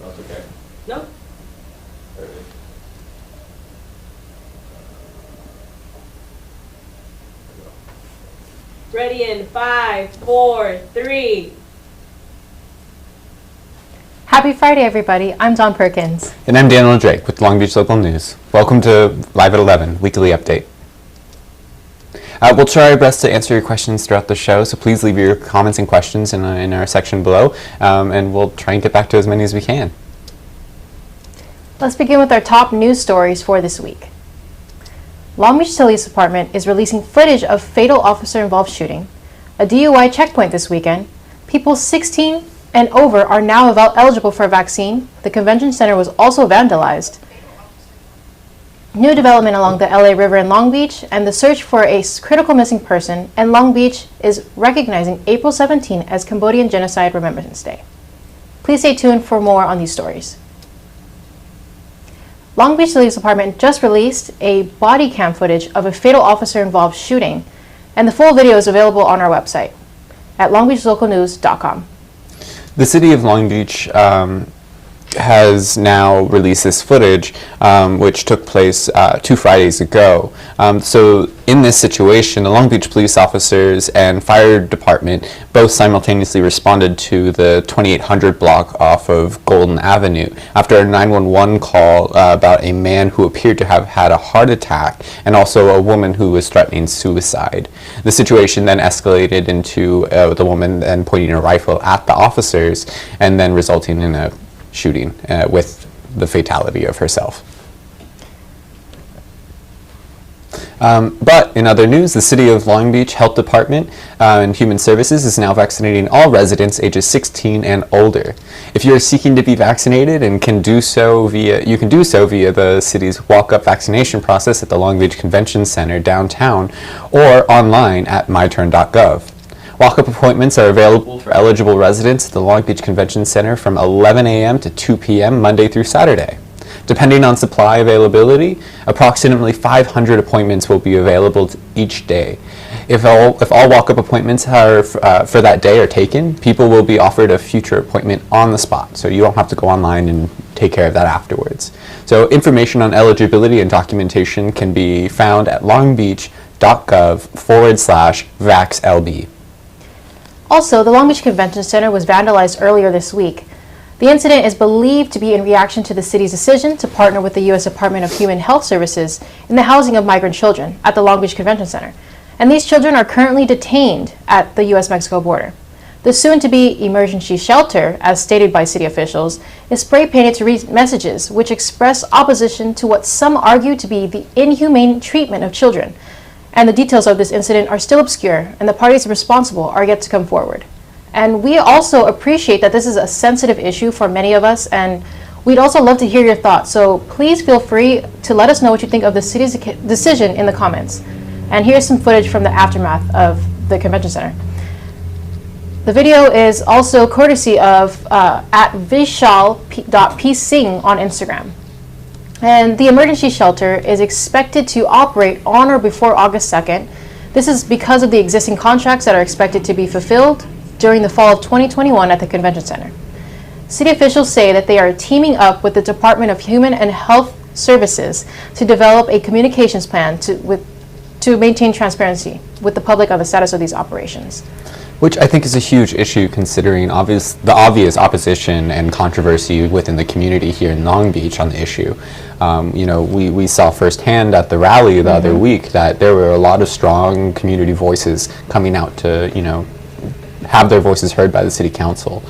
That's okay. No? Ready in 5, 4, 3. Happy Friday, everybody. I'm Dawn Perkins. And I'm Daniel Drake with Long Beach Local News. Welcome to Live at 11, weekly update. We'll try our best to answer your questions throughout the show, so please leave your comments and questions in our section below, and we'll try and get back to as many as we can. Let's begin with our top news stories for this week. Long Beach Police Department is releasing footage of fatal officer-involved shooting, a DUI checkpoint this weekend, people 16 and over are now eligible for a vaccine, the convention center was also vandalized, new development along the LA River in Long Beach, and the search for a critical missing person, and Long Beach is recognizing April 17 as Cambodian Genocide Remembrance Day. Please stay tuned for more on these stories. Long Beach Police Department just released a body cam footage of a fatal officer-involved shooting, and the full video is available on our website at longbeachlocalnews.com. The city of Long Beach has now released this footage, which took place 2 Fridays ago. So in this situation, the Long Beach police officers and fire department both simultaneously responded to the 2800 block off of Golden Avenue after a 911 call about a man who appeared to have had a heart attack and also a woman who was threatening suicide. The situation then escalated into the woman then pointing a rifle at the officers and then resulting in a shooting with the fatality of herself. But in other news, the City of Long Beach Health Department and Human Services is now vaccinating all residents ages 16 and older. If you are seeking to be vaccinated and can do so via the city's walk-up vaccination process at the Long Beach Convention Center downtown or online at myturn.gov. Walk-up appointments are available for eligible residents at the Long Beach Convention Center from 11 a.m. to 2 p.m. Monday through Saturday. Depending on supply availability, approximately 500 appointments will be available each day. If all walk-up appointments are for that day are taken, people will be offered a future appointment on the spot, so you don't have to go online and take care of that afterwards. So information on eligibility and documentation can be found at longbeach.gov/vaxLB. Also, the Long Beach Convention Center was vandalized earlier this week. The incident is believed to be in reaction to the city's decision to partner with the U.S. Department of Human Health Services in the housing of migrant children at the Long Beach Convention Center. And these children are currently detained at the U.S.-Mexico border. The soon-to-be emergency shelter, as stated by city officials, is spray-painted to read messages which express opposition to what some argue to be the inhumane treatment of children. And the details of this incident are still obscure, and the parties responsible are yet to come forward. And we also appreciate that this is a sensitive issue for many of us, and we'd also love to hear your thoughts. So please feel free to let us know what you think of the city's decision in the comments. And here's some footage from the aftermath of the convention center. The video is also courtesy of at vishal.psing on Instagram. And the emergency shelter is expected to operate on or before August 2nd. This is because of the existing contracts that are expected to be fulfilled during the fall of 2021 at the Convention Center. City officials say that they are teaming up with the Department of Human and Health Services to develop a communications plan to maintain transparency with the public on the status of these operations. Which I think is a huge issue considering the obvious opposition and controversy within the community here in Long Beach on the issue. We saw firsthand at the rally the other week that there were a lot of strong community voices coming out to, have their voices heard by the city council,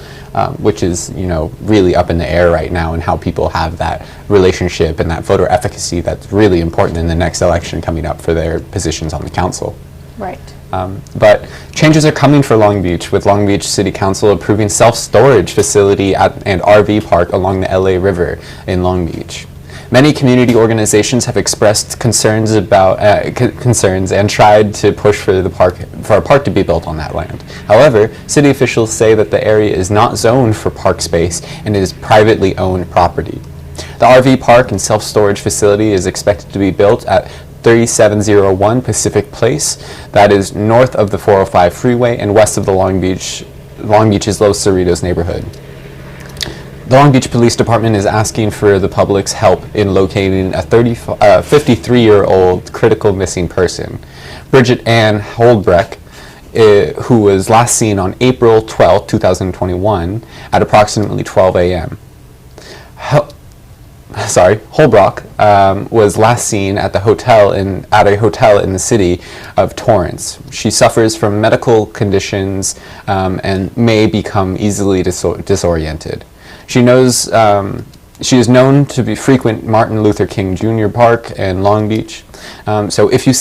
which is, really up in the air right now, and how people have that relationship and that voter efficacy that's really important in the next election coming up for their positions on the council. Right. But changes are coming for Long Beach, with Long Beach City Council approving self-storage facility and RV park along the LA River in Long Beach. Many community organizations have expressed concerns and tried to push for a park to be built on that land. However, city officials say that the area is not zoned for park space and is privately owned property. The RV park and self-storage facility is expected to be built at 3701 Pacific Place, that is north of the 405 freeway and west of the Long Beach's Los Cerritos neighborhood. The Long Beach Police Department is asking for the public's help in locating a 53-year-old critical missing person, Bridget Ann Holdbreck, who was last seen on April 12, 2021 at approximately 12 a.m. Holbrook was last seen at a hotel in the city of Torrance. She suffers from medical conditions and may become easily disoriented. She is known to be frequent Martin Luther King Jr. Park in Long Beach. So if you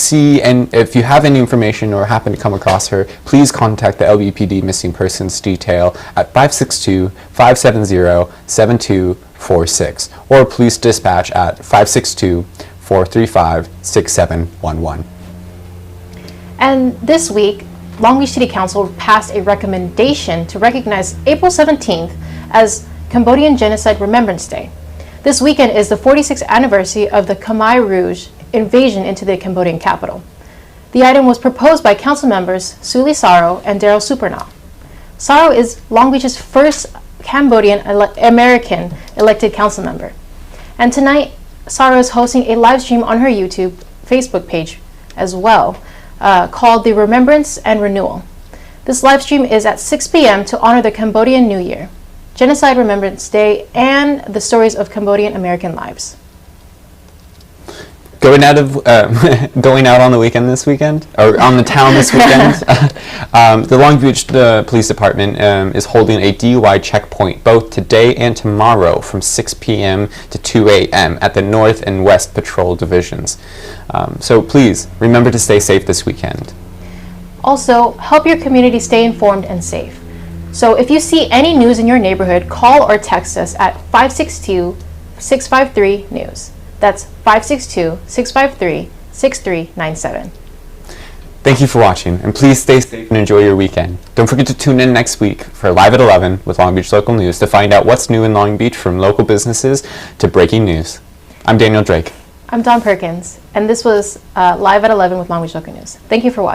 have any information or happen to come across her, please contact the LBPD Missing Persons Detail at 562-570-7246 or police dispatch at 562-435-6711. And this week, Long Beach City Council passed a recommendation to recognize April 17th as Cambodian Genocide Remembrance Day. This weekend is the 46th anniversary of the Khmer Rouge invasion into the Cambodian capital. The item was proposed by council members Suli Saro and Daryl Supernaw. Saro is Long Beach's first Cambodian American elected council member. And tonight, Saro is hosting a live stream on her YouTube Facebook page as well, called The Remembrance and Renewal. This live stream is at 6 p.m. to honor the Cambodian New Year, Genocide Remembrance Day, and the stories of Cambodian American lives. Going out on the weekend this weekend, or on the town this weekend, the Long Beach Police Department is holding a DUI checkpoint both today and tomorrow from 6 p.m. to 2 a.m. at the North and West Patrol Divisions. So please, remember to stay safe this weekend. Also, help your community stay informed and safe. So if you see any news in your neighborhood, call or text us at 562-653-NEWS. That's 562-653-6397. Thank you for watching, and please stay safe and enjoy your weekend. Don't forget to tune in next week for Live at 11 with Long Beach Local News to find out what's new in Long Beach, from local businesses to breaking news. I'm Daniel Drake. I'm Dawn Perkins, and this was Live at 11 with Long Beach Local News. Thank you for watching.